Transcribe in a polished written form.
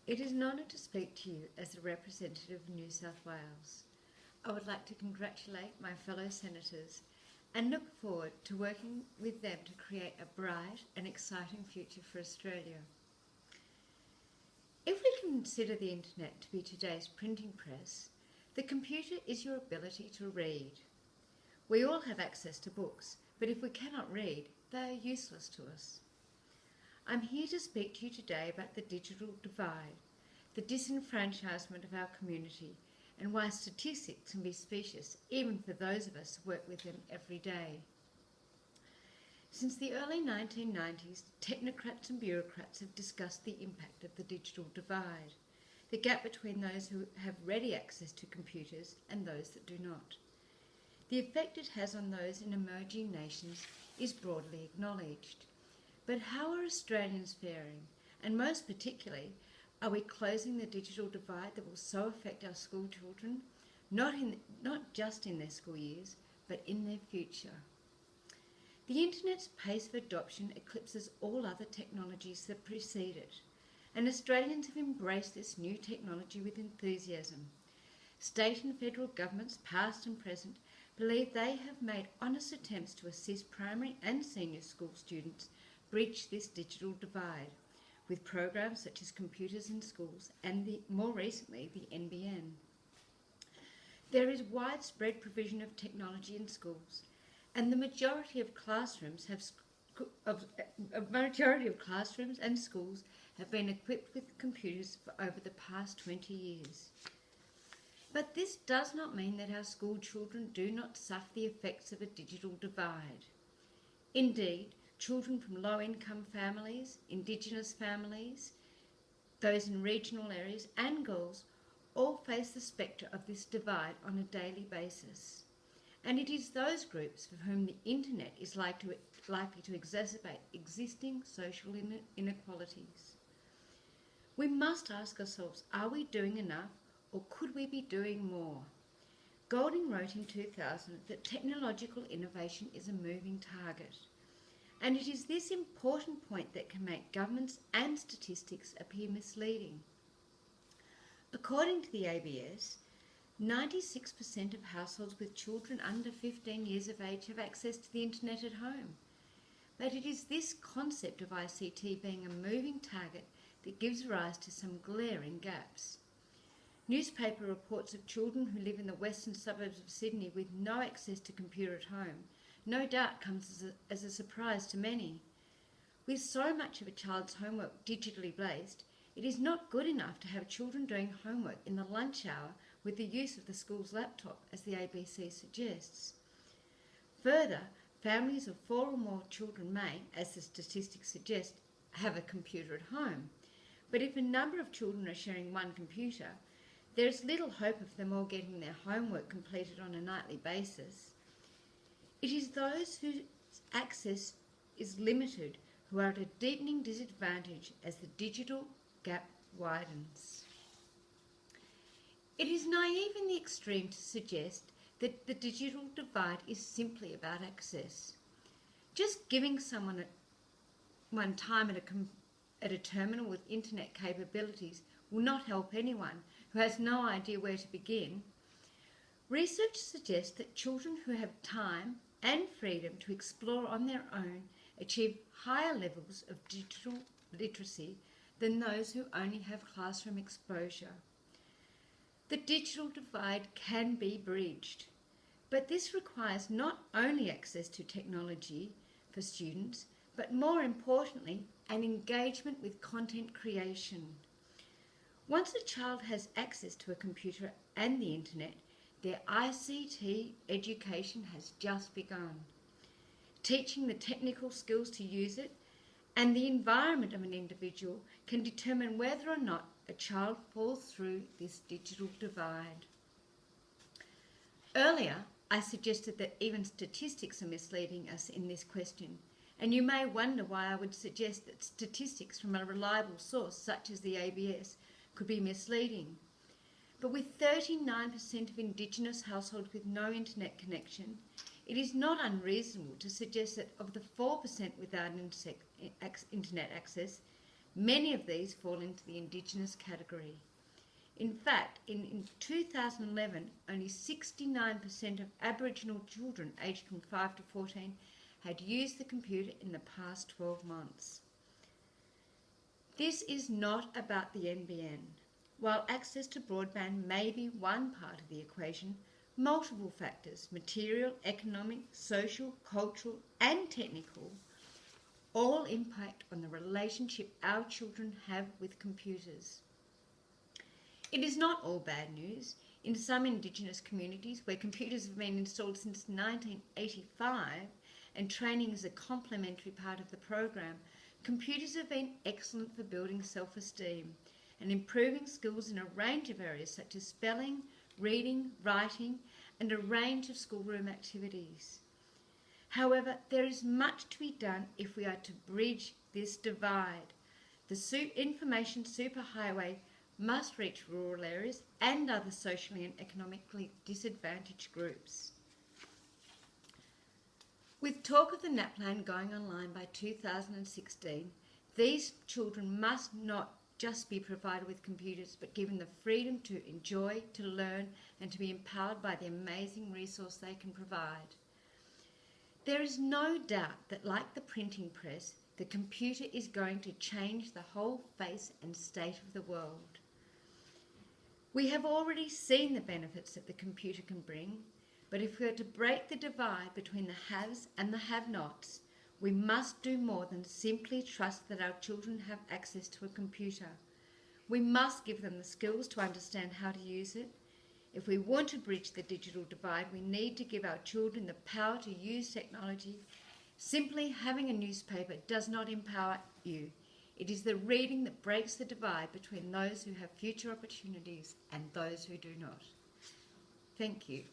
It is an honour to speak to you as a representative of New South Wales. I would like to congratulate my fellow senators and look forward to working with them to create a bright and exciting future for Australia. If we consider the internet to be today's printing press, the computer is your ability to read. We all have access to books, but if we cannot read, they are useless to us. I'm here to speak to you today about the digital divide, the disenfranchisement of our community, and why statistics can be specious even for those of us who work with them every day. Since the early 1990s, technocrats and bureaucrats have discussed the impact of the digital divide, the gap between those who have ready access to computers and those that do not. The effect it has on those in emerging nations is broadly acknowledged. But how are Australians faring? And most particularly, are we closing the digital divide that will so affect our school children, not just in their school years, but in their future? The internet's pace of adoption eclipses all other technologies that precede it, and Australians have embraced this new technology with enthusiasm. State and federal governments, past and present, believe they have made honest attempts to assist primary and senior school students bridge this digital divide, with programs such as Computers in Schools and more recently the NBN. There is widespread provision of technology in schools, and the majority of classrooms and schools have been equipped with computers for over the past 20 years. But this does not mean that our school children do not suffer the effects of a digital divide. Indeed, children from low-income families, Indigenous families, those in regional areas and girls all face the spectre of this divide on a daily basis. And it is those groups for whom the internet is likely to exacerbate existing social inequalities. We must ask ourselves, are we doing enough or could we be doing more? Golding wrote in 2000 that technological innovation is a moving target. And it is this important point that can make governments and statistics appear misleading. According to the ABS, 96% of households with children under 15 years of age have access to the internet at home. But it is this concept of ICT being a moving target that gives rise to some glaring gaps. Newspaper reports of children who live in the western suburbs of Sydney with no access to computer at home no doubt comes as a surprise to many. With so much of a child's homework digitally based, it is not good enough to have children doing homework in the lunch hour with the use of the school's laptop, as the ABC suggests. Further, families of 4 or more children may, as the statistics suggest, have a computer at home. But if a number of children are sharing one computer, there is little hope of them all getting their homework completed on a nightly basis. It is those whose access is limited who are at a deepening disadvantage as the digital gap widens. It is naive in the extreme to suggest that the digital divide is simply about access. Just giving someone one time at a terminal with internet capabilities will not help anyone who has no idea where to begin. Research suggests that children who have time and freedom to explore on their own achieve higher levels of digital literacy than those who only have classroom exposure. The digital divide can be bridged, but this requires not only access to technology for students, but more importantly, an engagement with content creation. Once a child has access to a computer and the internet, their ICT education has just begun. Teaching the technical skills to use it and the environment of an individual can determine whether or not a child falls through this digital divide. Earlier, I suggested that even statistics are misleading us in this question, and you may wonder why I would suggest that statistics from a reliable source such as the ABS could be misleading. But with 39% of Indigenous households with no internet connection, it is not unreasonable to suggest that of the 4% without internet access, Many of these fall into the Indigenous category. In fact, in 2011, only 69% of Aboriginal children aged from 5 to 14 had used the computer in the past 12 months. This is not about the NBN. While access to broadband may be one part of the equation, multiple factors, material, economic, social, cultural, and technical, all impact on the relationship our children have with computers. It is not all bad news. In some Indigenous communities where computers have been installed since 1985 and training is a complementary part of the program, computers have been excellent for building self-esteem and improving skills in a range of areas such as spelling, reading, writing, and a range of schoolroom activities. However, there is much to be done if we are to bridge this divide. The information superhighway must reach rural areas and other socially and economically disadvantaged groups. With talk of the NAPLAN going online by 2016, these children must not just be provided with computers, but given the freedom to enjoy, to learn, and to be empowered by the amazing resource they can provide. There is no doubt that, like the printing press, the computer is going to change the whole face and state of the world. We have already seen the benefits that the computer can bring, but if we are to break the divide between the haves and the have-nots, we must do more than simply trust that our children have access to a computer. We must give them the skills to understand how to use it. If we want to bridge the digital divide, we need to give our children the power to use technology. Simply having a newspaper does not empower you. It is the reading that breaks the divide between those who have future opportunities and those who do not. Thank you.